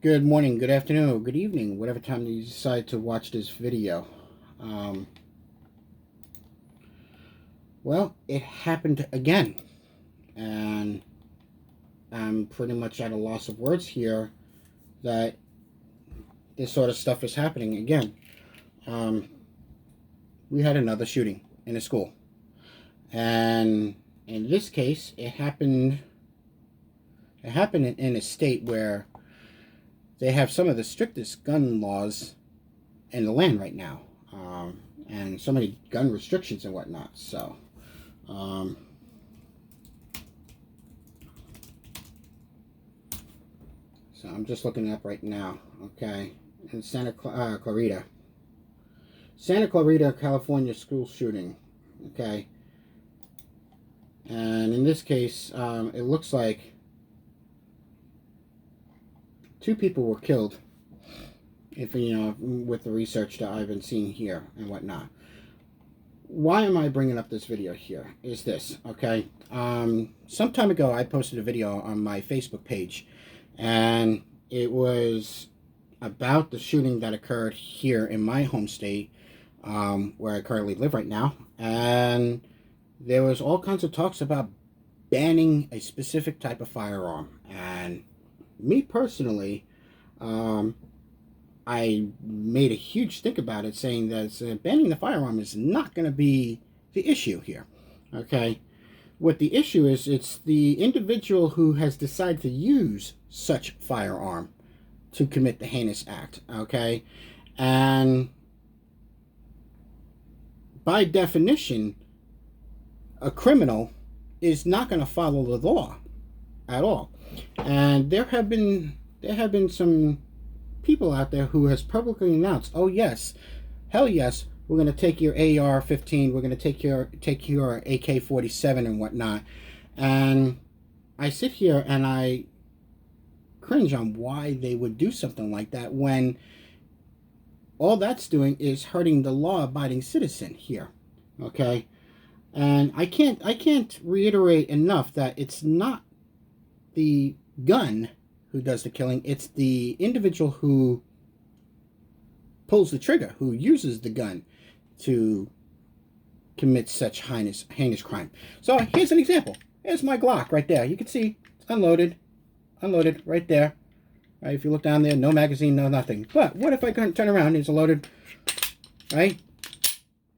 Good morning, good afternoon, or good evening, whatever time you decide to watch this video. Well, it happened again, and I'm pretty much at a loss of words here that this sort of stuff is happening again. We had another shooting in a school, and in this case, it happened in a state where they have some of the strictest gun laws in the land right now, and so many gun restrictions and whatnot. So I'm just looking it up right now. Okay, in Santa Clarita, California school shooting. Okay, and in this case, it looks like 2 people were killed, if with the research that I've been seeing here and whatnot. Why am I bringing up this video here is this, okay? Some time ago, I posted a video on my Facebook page, and it was about the shooting that occurred here in my home state, where I currently live right now, and there was all kinds of talks about banning a specific type of firearm. And me personally, I made a huge think about it, saying that banning the firearm is not going to be the issue here. Okay, what the issue is, it's the individual who has decided to use such firearm to commit the heinous act. Okay, and by definition, a criminal is not going to follow the law at all. And there have been some people out there who has publicly announced, "Oh yes, hell yes, we're going to take your AR-15, we're going to take your AK-47 and whatnot." And I sit here and I cringe on why they would do something like that, when all that's doing is hurting the law-abiding citizen here. Okay, and I can't reiterate enough that it's not the gun who does the killing, it's the individual who pulls the trigger, who uses the gun to commit such heinous crime. So here's an example. Here's my Glock right there. You can see it's unloaded right there. Right, if you look down there, no magazine, no nothing. But what if I turn around? It's loaded, right?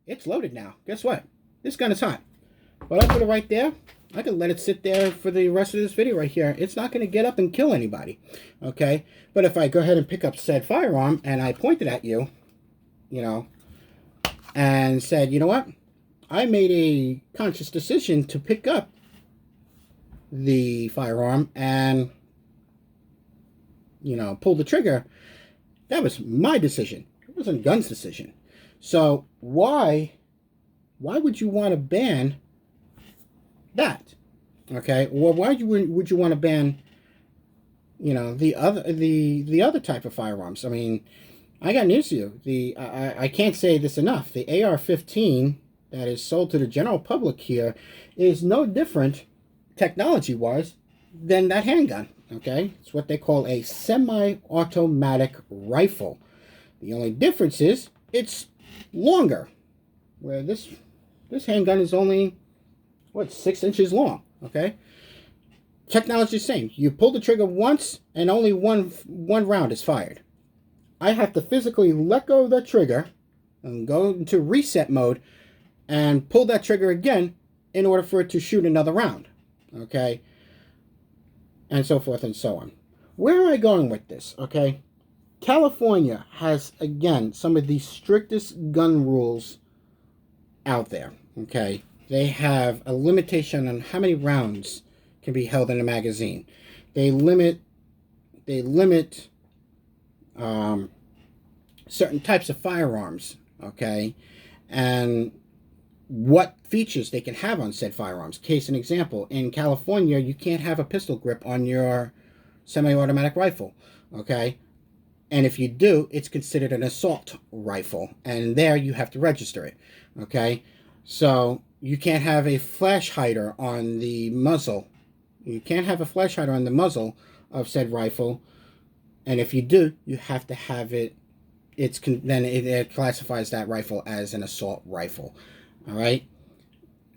It's loaded now. Guess what? This gun is hot. But I put it right there. I can let it sit there for the rest of this video right here. It's not going to get up and kill anybody, okay? But if I go ahead and pick up said firearm and I point it at you, and said, you know what? I made a conscious decision to pick up the firearm and, pull the trigger. That was my decision. It wasn't gun's decision. So why would you want to ban that? Okay, well, why would you want to ban the other type of firearms? I mean, I got news to you. I can't say this enough. The AR-15 that is sold to the general public here is no different technology wise than that handgun. Okay, it's what they call a semi-automatic rifle. The only difference is it's longer, where this handgun is only 6 inches long. Okay, technology is the same. You pull the trigger once and only one round is fired. I have to physically let go of the trigger and go into reset mode and pull that trigger again in order for it to shoot another round. Okay, and so forth and so on. Where am I going with this? Okay, California has, again, some of the strictest gun rules out there. Okay, they have a limitation on how many rounds can be held in a magazine. They limit certain types of firearms, okay, and what features they can have on said firearms. Case in example, in California, you can't have a pistol grip on your semi-automatic rifle, okay? And if you do, it's considered an assault rifle, and there you have to register it, okay? So you can't have a flash hider on the muzzle. You can't have a flash hider on the muzzle of said rifle And if you do, you have to have it. Then it classifies that rifle as an assault rifle. All right.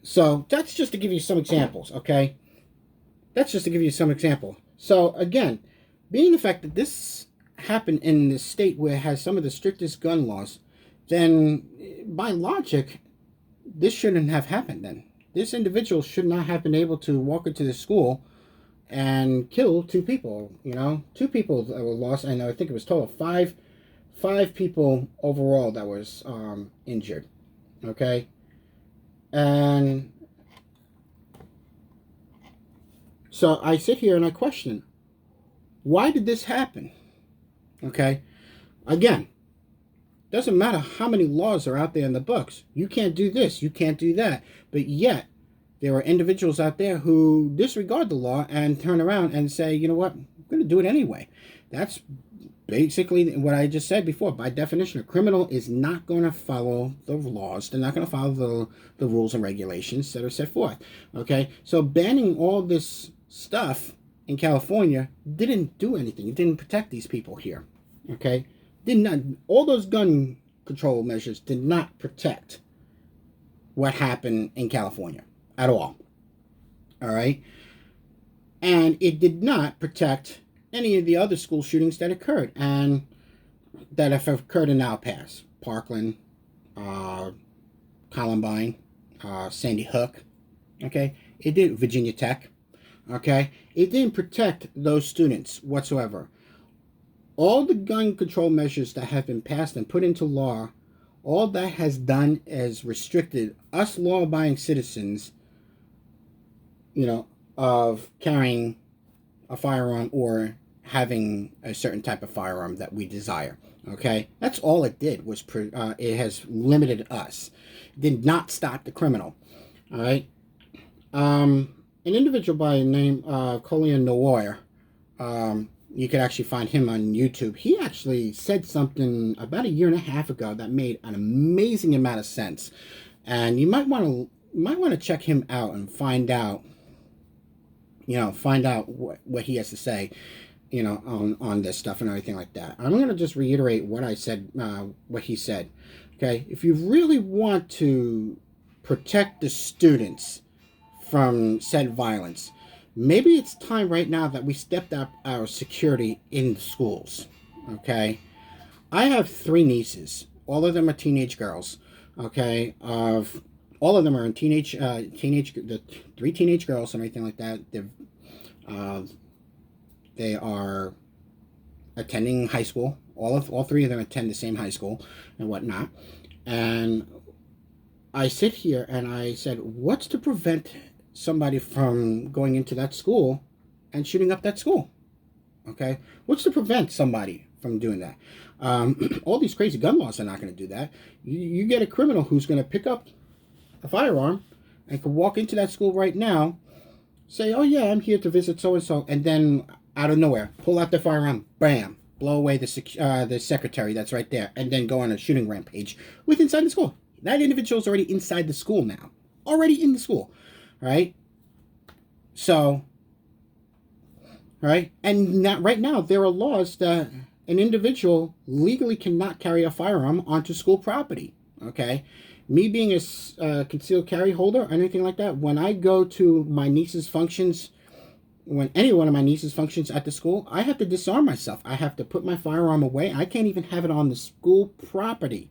So that's just to give you some examples. Okay. That's just to give you some example. So again, being the fact that this happened in the state where it has some of the strictest gun laws, then by logic, this shouldn't have happened. Then this individual should not have been able to walk into the school and kill two people. You know, two people that were lost, and I think it was total five people overall that was injured. Okay, and so I sit here and I question, why did this happen? Okay, again, doesn't matter how many laws are out there in the books. You can't do this, you can't do that, but yet there are individuals out there who disregard the law and turn around and say, you know what, I'm going to do it anyway. That's basically what I just said before. By definition, a criminal is not going to follow the laws. They're not going to follow the rules and regulations that are set forth. Okay, so banning all this stuff in California didn't do anything. It didn't protect these people here. Okay, did not. All those gun control measures did not protect what happened in California at all. All right, and it did not protect any of the other school shootings that occurred and that have occurred in El Paso, Parkland, Columbine, Sandy Hook. Okay, it did Virginia Tech. Okay, it didn't protect those students whatsoever. All the gun control measures that have been passed and put into law, all that has done is restricted us law-abiding citizens, you know, of carrying a firearm or having a certain type of firearm that we desire. Okay, that's all it did was it has limited us. It did not stop the criminal. All right. An individual by the name Colin Noir, you could actually find him on YouTube. He actually said something about a year and a half ago that made an amazing amount of sense, and you might want to check him out and find out what he has to say, on this stuff and everything like that. I'm going to just reiterate what I said, what he said. Okay, if you really want to protect the students from said violence, maybe it's time right now that we stepped up our security in the schools. Okay, I have 3 nieces. All of them are teenage girls. Okay, all of them are in the 3 teenage girls and everything like that. They are attending high school. All 3 of them attend the same high school and whatnot. And I sit here and I said, what's to prevent somebody from going into that school and shooting up that school? Okay, what's to prevent somebody from doing that? All these crazy gun laws are not going to do that. You get a criminal who's going to pick up a firearm and could walk into that school right now, say, oh yeah, I'm here to visit so-and-so, and then out of nowhere, pull out the firearm, bam, blow away the secretary that's right there, and then go on a shooting rampage with inside the school. That individual's already inside the school now. Already in the school, right? So, right? And right now, there are laws that an individual legally cannot carry a firearm onto school property, okay? Me being a concealed carry holder or anything like that, when I go to my niece's functions, when any one of my niece's functions at the school, I have to disarm myself. I have to put my firearm away. I can't even have it on the school property,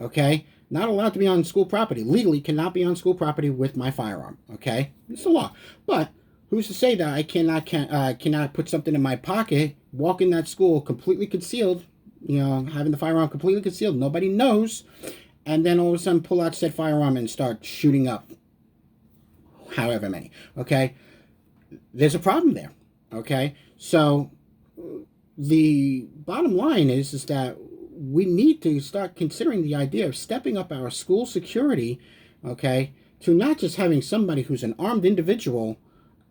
okay? Not allowed to be on school property. Legally cannot be on school property with my firearm, okay? It's the law. But who's to say that I cannot put something in my pocket, walk in that school completely concealed, having the firearm completely concealed, nobody knows, and then all of a sudden pull out said firearm and start shooting up however many, okay? There's a problem there, okay? So the bottom line is that we need to start considering the idea of stepping up our school security, okay, to not just having somebody who's an armed individual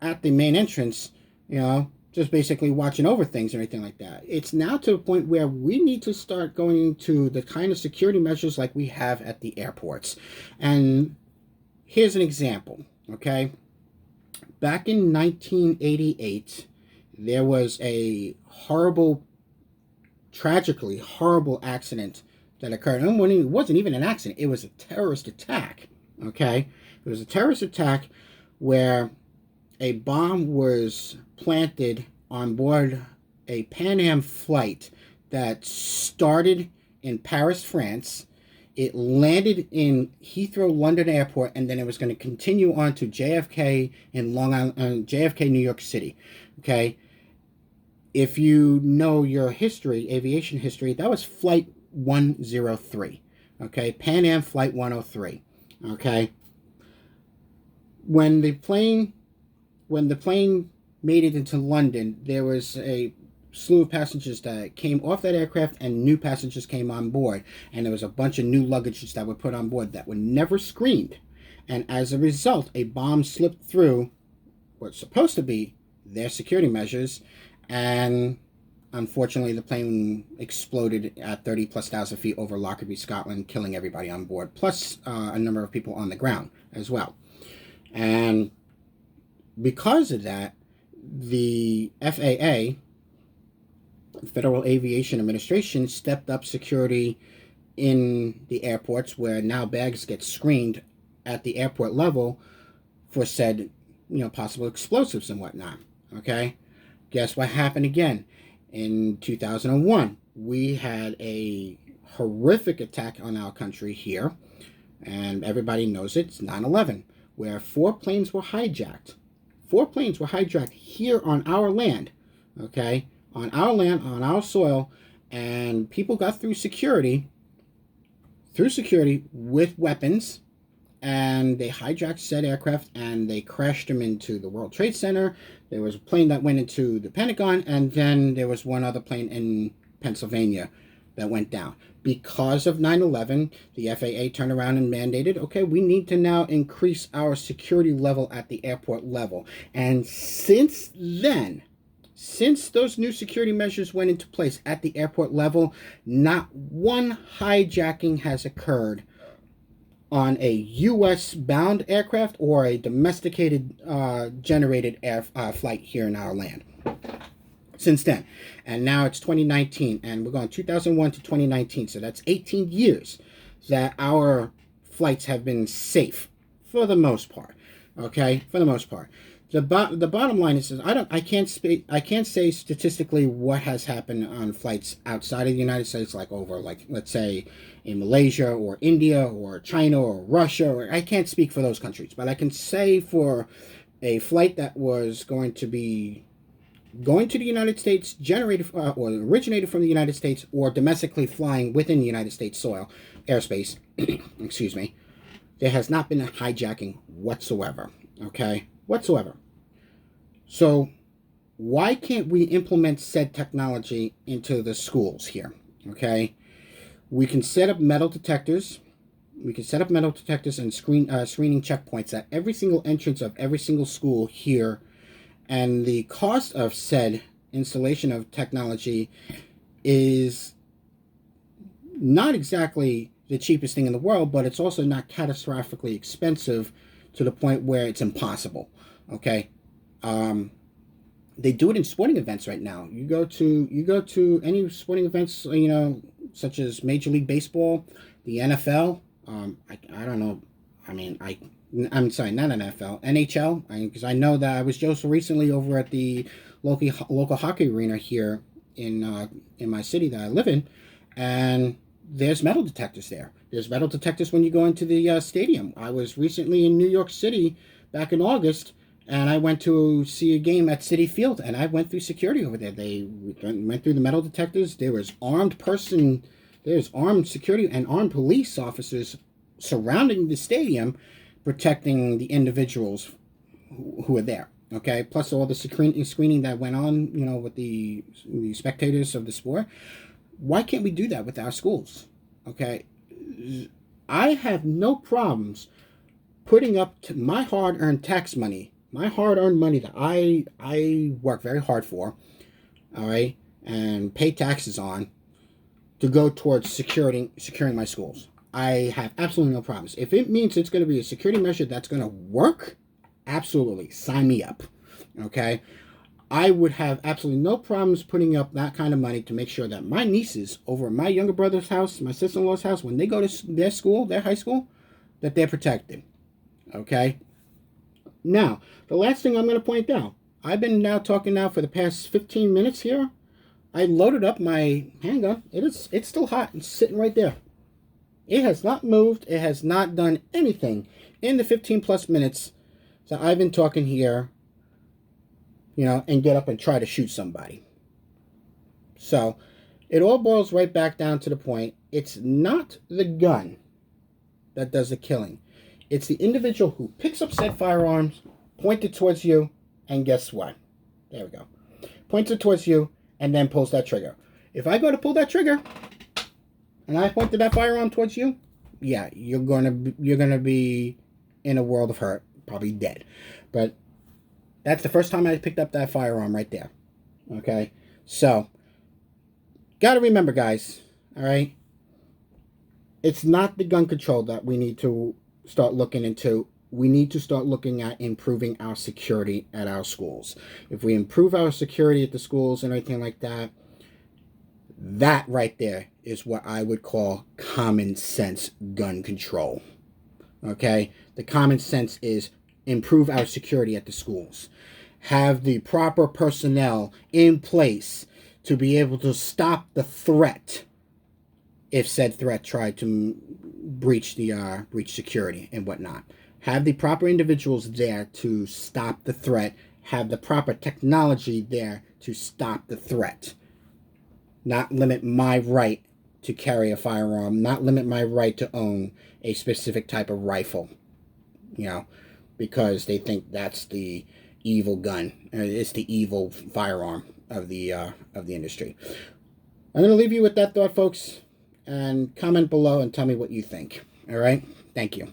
at the main entrance, just basically watching over things or anything like that. It's now to a point where we need to start going to the kind of security measures like we have at the airports. And here's an example, okay? Back in 1988, there was a horrible tragically horrible accident that occurred. And it wasn't even an accident, it was a terrorist attack. Okay? It was a terrorist attack where a bomb was planted on board a Pan Am flight that started in Paris, France. It landed in Heathrow, London Airport, and then it was going to continue on to JFK in Long Island, JFK, New York City. Okay, if you know your history, aviation history, that was Flight 103. Okay, Pan Am Flight 103. Okay, when the plane made it into London, there was a slew of passengers that came off that aircraft and new passengers came on board, and there was a bunch of new luggages that were put on board that were never screened, and as a result a bomb slipped through what's supposed to be their security measures, and unfortunately the plane exploded at 30,000+ feet over Lockerbie, Scotland, killing everybody on board, plus a number of people on the ground as well. And because of that, the FAA, Federal Aviation Administration, stepped up security in the airports, where now bags get screened at the airport level for said, possible explosives and whatnot. Okay, guess what happened again? In 2001, we had a horrific attack on our country here, and everybody knows it. It's 9/11, where 4 planes were hijacked. 4 planes were hijacked here on our land. Okay, on our land, on our soil, and people got through security with weapons, and they hijacked said aircraft and they crashed them into the World Trade Center. There was a plane that went into the Pentagon, and then there was one other plane in Pennsylvania that went down. Because of 9/11, the FAA turned around and mandated, okay, we need to now increase our security level at the airport level. And since then, since those new security measures went into place at the airport level, not one hijacking has occurred on a U.S. bound aircraft or a domesticated generated flight here in our land since then. And now it's 2019, and we're going 2001 to 2019, so that's 18 years that our flights have been safe for the most part. Okay, for the most part. The bottom line is, I can't say statistically what has happened on flights outside of the United States, like over, like, let's say in Malaysia or India or China or Russia, or I can't speak for those countries, but I can say for a flight that was going to be going to the United States, generated or originated from the United States, or domestically flying within the United States soil, airspace, excuse me, there has not been a hijacking whatsoever. Okay, whatsoever. So why can't we implement said technology into the schools here? Okay, we can set up metal detectors. We can set up metal detectors and screening checkpoints at every single entrance of every single school here. And the cost of said installation of technology is not exactly the cheapest thing in the world, but it's also not catastrophically expensive to the point where it's impossible. Okay, they do it in sporting events right now. You go to any sporting events, such as Major League Baseball, the NFL. I don't know. I mean, I'm sorry, not NFL, NHL, because I know that I was just recently over at the local hockey arena here in my city that I live in, and there's metal detectors there. There's metal detectors when you go into the stadium. I was recently in New York City back in August, and I went to see a game at Citi Field, and I went through security over there. They went through the metal detectors. There's armed security and armed police officers surrounding the stadium, protecting the individuals who are there. Okay, plus all the screening that went on, with the spectators of the sport. Why can't we do that with our schools? Okay, I have no problems putting up my hard-earned tax money, my hard-earned money that I work very hard for, all right, and pay taxes on, to go towards securing my schools. I have absolutely no problems. If it means it's going to be a security measure that's going to work, absolutely, sign me up. Okay? I would have absolutely no problems putting up that kind of money to make sure that my nieces over at my younger brother's house, my sister-in-law's house, when they go to their school, their high school, that they're protected. Okay? Now, the last thing I'm going to point out, I've been now talking now for the past 15 minutes here. I loaded up my handgun. It's still hot. It's sitting right there. It has not moved. It has not done anything in the 15 plus minutes that I've been talking here, and get up and try to shoot somebody. So it all boils right back down to the point. It's not the gun that does the killing. It's the individual who picks up said firearms, points it towards you, and guess what? There we go. Points it towards you, and then pulls that trigger. If I go to pull that trigger, and I pointed that firearm towards you, yeah, you're gonna be in a world of hurt, probably dead. But that's the first time I picked up that firearm right there. Okay? So, gotta remember, guys, alright? It's not the gun control that we need to start looking into. We need to start looking at improving our security at our schools. If we improve our security at the schools and everything like that, that right there is what I would call common sense gun control. Okay? The common sense is improve our security at the schools. Have the proper personnel in place to be able to stop the threat if said threat tried to breach security and whatnot. Have the proper individuals there to stop the threat. Have the proper technology there to stop the threat. Not limit my right to carry a firearm. Not limit my right to own a specific type of rifle. Because they think that's the evil gun. It's the evil firearm of the industry. I'm going to leave you with that thought, folks, and comment below and tell me what you think. All right? Thank you.